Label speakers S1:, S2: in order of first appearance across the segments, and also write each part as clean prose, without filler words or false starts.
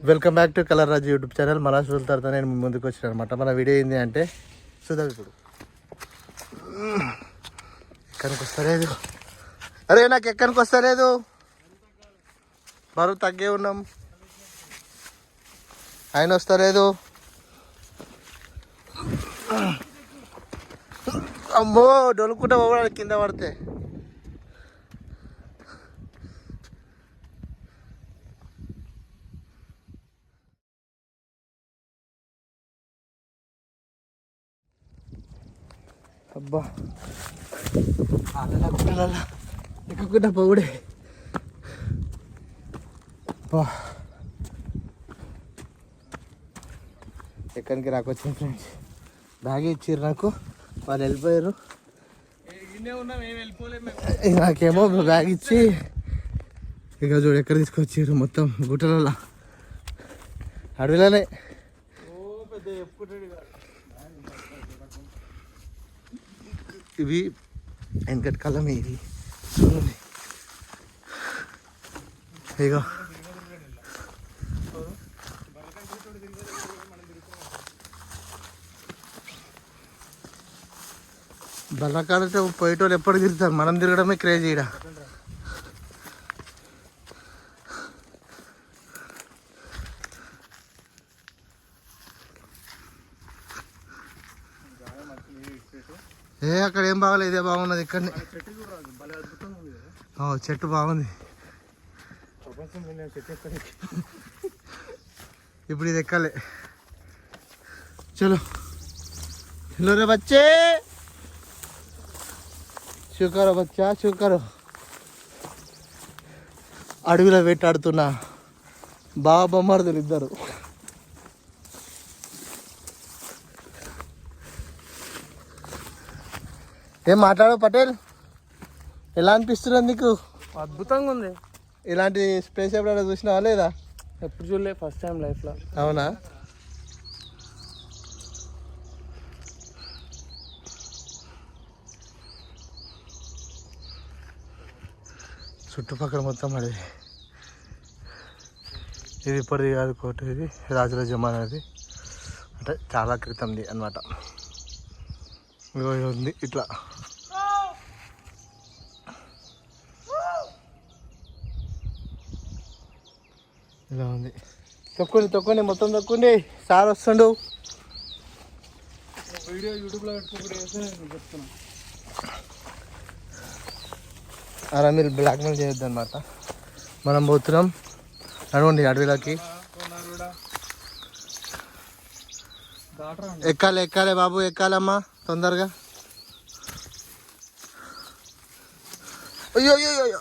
S1: Welcome back to colour Raju YouTube channel. మళ్ళా రోజుల తర్వాత నేను ముందుకు వచ్చాను అనమాట. మన వీడియో ఏంటి అంటే చూద్దాం ఇప్పుడు. ఎక్కడికి వస్తలేదు, అరే నాకు ఎక్కడికి వస్తలేదు, బరువు తగ్గే ఉన్నాం, ఆయన వస్తలేదు. అమ్మో డొలుకుంటా పోవడానికి కింద పడితే. అబ్బా అలా గుట్టలలా ఎక్కకుండా పోవుడే. ఎక్కడికి రాకొచ్చింది ఫ్రెండ్స్. బ్యాగ్ ఇచ్చారు నాకు, వాళ్ళు వెళ్ళిపోయారు. నాకేమో బ్యాగ్ ఇచ్చి ఇక చూడు ఎక్కడ తీసుకొచ్చారు. మొత్తం గుట్టలలా అడవిలోనే. ఇవి వెనకటి కాలం ఇవి చూడండి. ఇగో బల్లకాలంటే పోయేటోళ్ళు ఎప్పుడు తిరుగుతారు, మనం తిరగడమే క్రేజ్. ఈడ అక్కడ ఏం బాగలేదు, ఇదే బాగున్నది. ఇక్కడనే చెట్టు బాగుంది. ఇప్పుడు ఇది ఎక్కాలి. చలో హలో రే బచ్చే, చూకరో బచ్చా చూకరో. అడవిలో వేటాడుతున్నా బాగా బొమ్మడుతులు ఇద్దరు. ఏం మాట్లాడవు పటేల్, ఎలా అనిపిస్తున్నది నీకు?
S2: అద్భుతంగా ఉంది.
S1: ఇలాంటి స్పేస్ ఎప్పుడైనా చూసినావా లేదా?
S2: ఎప్పుడు చూడలే, ఫస్ట్ టైం లైఫ్లో.
S1: అవునా? చుట్టుపక్కల మొత్తం అది. ఇది ఇప్పటిది కాదు కోట, ఇది రాజుల జమానాది, అంటే చాలా క్రితంది అన్నమాట. ఉంది ఇట్లా. ఇలా ఉంది. తొక్కండి మొత్తం తొక్కండి. సార్ వస్తుండు.
S2: వీడియో యూట్యూబ్లో చెప్తున్నా.
S1: అలా మీరు బ్లాక్మెయిల్ చేయొద్దు అనమాట. మనం పోతున్నాం నడవండి అడవిలోకి. ఎక్కాలి బాబు, ఎక్కాలమ్మా తొందరగా. అయ్యో అయ్యో అయ్యో,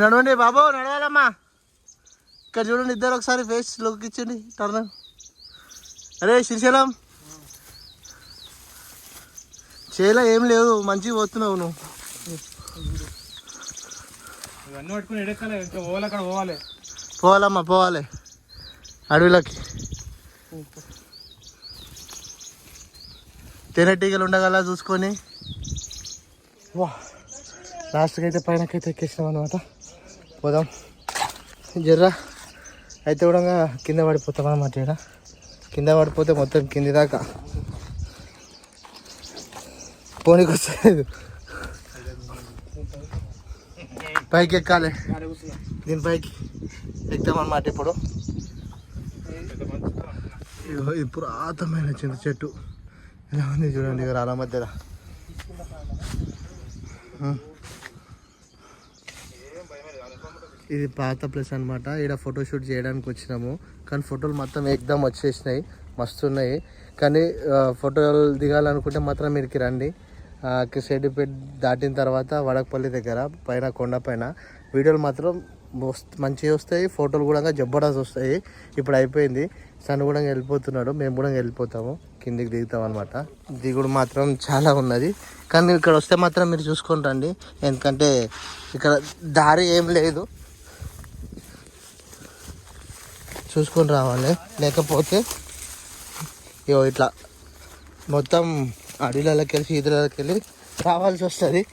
S1: నడవండి బాబు, నడవాలమ్మా. ఇక్కడ చూడండి ఇద్దరు ఒకసారి ఫేస్ లుక్ ఇచ్చండి, టర్న్. అరే శ్రీశైలం, చేయలే ఏం లేవు, మంచిగా పోతున్నావు నువ్వు.
S2: ఇవన్నీ పట్టుకుని ఎడెక్కాలి, ఇంకా పోవాలి, అక్కడ పోవాలి.
S1: పోవాలమ్మా పోవాలి అడవిలోకి. తేనెటీగలు ఉండగల చూసుకొని. వా లాస్ట్కి అయితే పైనకైతే ఎక్కేసినాం అనమాట. పోదాం జర్రా. అయితే కూడా కింద పడిపోతాం అన్నమాట. ఇక్కడ కింద పడిపోతే మొత్తం కింది దాకా పోనీకి వస్తలేదు. పైకి ఎక్కాలి, దీనిపైకి ఎక్కుతామన్నమాట. ఇప్పుడు ఇది పురాతనమైన చింత చెట్టు ఎలా ఉంది చూడండి, రాళ్ళ మధ్యలో. ఇది పాత ప్లేస్ అనమాట. ఇక్కడ ఫోటోషూట్ చేయడానికి వచ్చినాము, కానీ ఫోటోలు మొత్తం ఎక్దమ్ వచ్చేసినాయి, మస్తు ఉన్నాయి. కానీ ఫోటోలు దిగాలనుకుంటే మాత్రం మీరికి రండి. సిద్దిపేట దాటిన తర్వాత వడకపల్లి దగ్గర పైన కొండ పైన వీడియోలు మాత్రం మంచిగా వస్తాయి, ఫోటోలు కూడా జబర్దస్త్ వస్తాయి. ఇప్పుడు అయిపోయింది, సన్ కూడా వెళ్ళిపోతున్నాడు, మేము కూడా వెళ్ళిపోతాము, కిందికి దిగుతాం అనమాట. దిగుడు మాత్రం చాలా ఉన్నది. కానీ ఇక్కడ వస్తే మాత్రం మీరు చూసుకొని రండి, ఎందుకంటే ఇక్కడ దారి ఏం లేదు, చూసుకొని రావాలి. లేకపోతే ఇగో ఇట్లా మొత్తం అడవిలోకి వెళ్ళి ఈదులకి వెళ్ళి రావాల్సి వస్తుంది.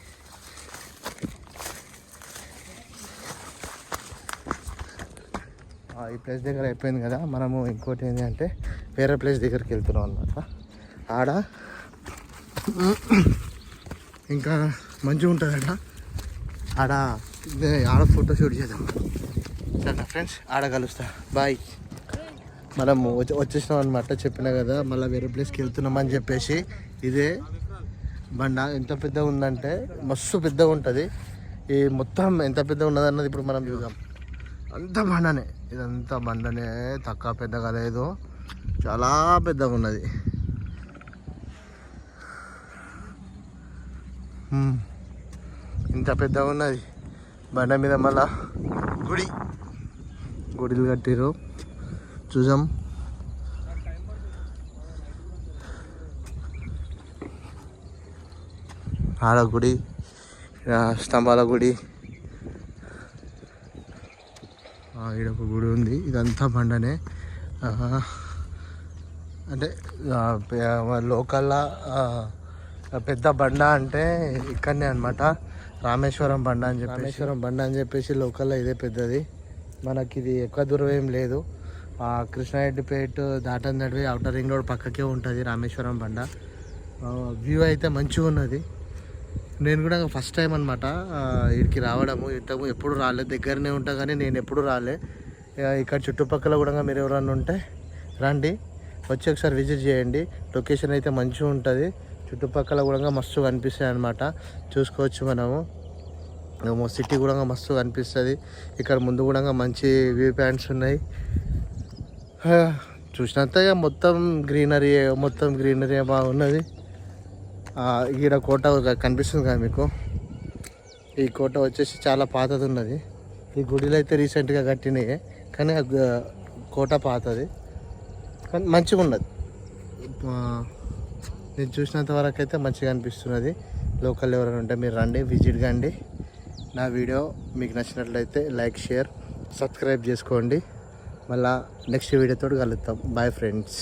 S1: ఈ ప్లేస్ దగ్గర అయిపోయింది కదా, మనము ఇంకోటి ఏంటి అంటే వేరే ప్లేస్ దగ్గరికి వెళ్తున్నాం అన్నమాట. ఆడ ఇంకా మంచిగా ఉంటుందట, ఆడ ఫోటో షూట్ చేద్దాం. సరే ఫ్రెండ్స్, ఆడ కలుస్తా, బాయ్. మనము వచ్చేసినాం అనమాట, చెప్పినా కదా మళ్ళీ వేరే ప్లేస్కి వెళ్తున్నామని చెప్పేసి. ఇదే బండ ఎంత పెద్దగా ఉందంటే మస్తు పెద్దగా ఉంటుంది. ఈ మొత్తం ఎంత పెద్దగా ఉన్నది అన్నది ఇప్పుడు మనం చూద్దాం. అంత బండనే, ఇదంతా బండనే, తక్కువ పెద్దగా లేదు, చాలా పెద్దగా ఉన్నది. ఇంత పెద్దగా ఉన్నది బండ మీద. మళ్ళా గుడిలు కట్టిరు, చూసాం. ఆడ గుడి, స్తంభాల గుడి, ఈడొక గుడి ఉంది. ఇదంతా బండనే. అంటే లోకల్లా పెద్ద బండ అంటే ఇక్కడనే అనమాట, రామేశ్వరం బండ అని చెప్పేసి లోకల్లో ఇదే పెద్దది. మనకి ఇది ఎక్కువ దూరం ఏం లేదు. కృష్ణారెడ్డిపేట దాటందడివి అవుటర్ రింగ్ రోడ్ పక్కకే ఉంటుంది రామేశ్వరం బండ. వ్యూ అయితే మంచిగా ఉన్నది. నేను కూడా ఫస్ట్ టైం అనమాట ఇక్కడికి రావడము. ఎప్పుడు రాలే, దగ్గరనే ఉంటా కానీ నేను ఎప్పుడు రాలే. ఇక్కడ చుట్టుపక్కల కూడా మీరు ఎవరన్నా ఉంటే రండి, వచ్చి ఒకసారి విజిట్ చేయండి. లొకేషన్ అయితే మంచిగా ఉంటుంది, చుట్టుపక్కల కూడా మస్తు కనిపిస్తాయి అనమాట, చూసుకోవచ్చు మనము. సిటీ కూడా మస్తు కనిపిస్తుంది. ఇక్కడ ముందు కూడా మంచి వ్యూ పాయింట్స్ ఉన్నాయి. చూసినంత మొత్తం గ్రీనరీ బాగున్నది. ఈడ కోట కనిపిస్తుంది కదా మీకు, ఈ కోట వచ్చేసి చాలా పాతది ఉన్నది. ఈ గుడిలో అయితే రీసెంట్గా కట్టినాయి, కానీ కోట పాతది, కానీ మంచిగా ఉన్నది. నేను చూసినంత వరకు అయితే మంచిగా అనిపిస్తున్నది. లోకల్ ఎవరైనా ఉంటే మీరు రండి, విజిట్ కండి. నా వీడియో మీకు నచ్చినట్లయితే లైక్, షేర్, సబ్స్క్రైబ్ చేసుకోండి. మళ్ళీ నెక్స్ట్ వీడియోతో కలుద్దాం. Bye friends.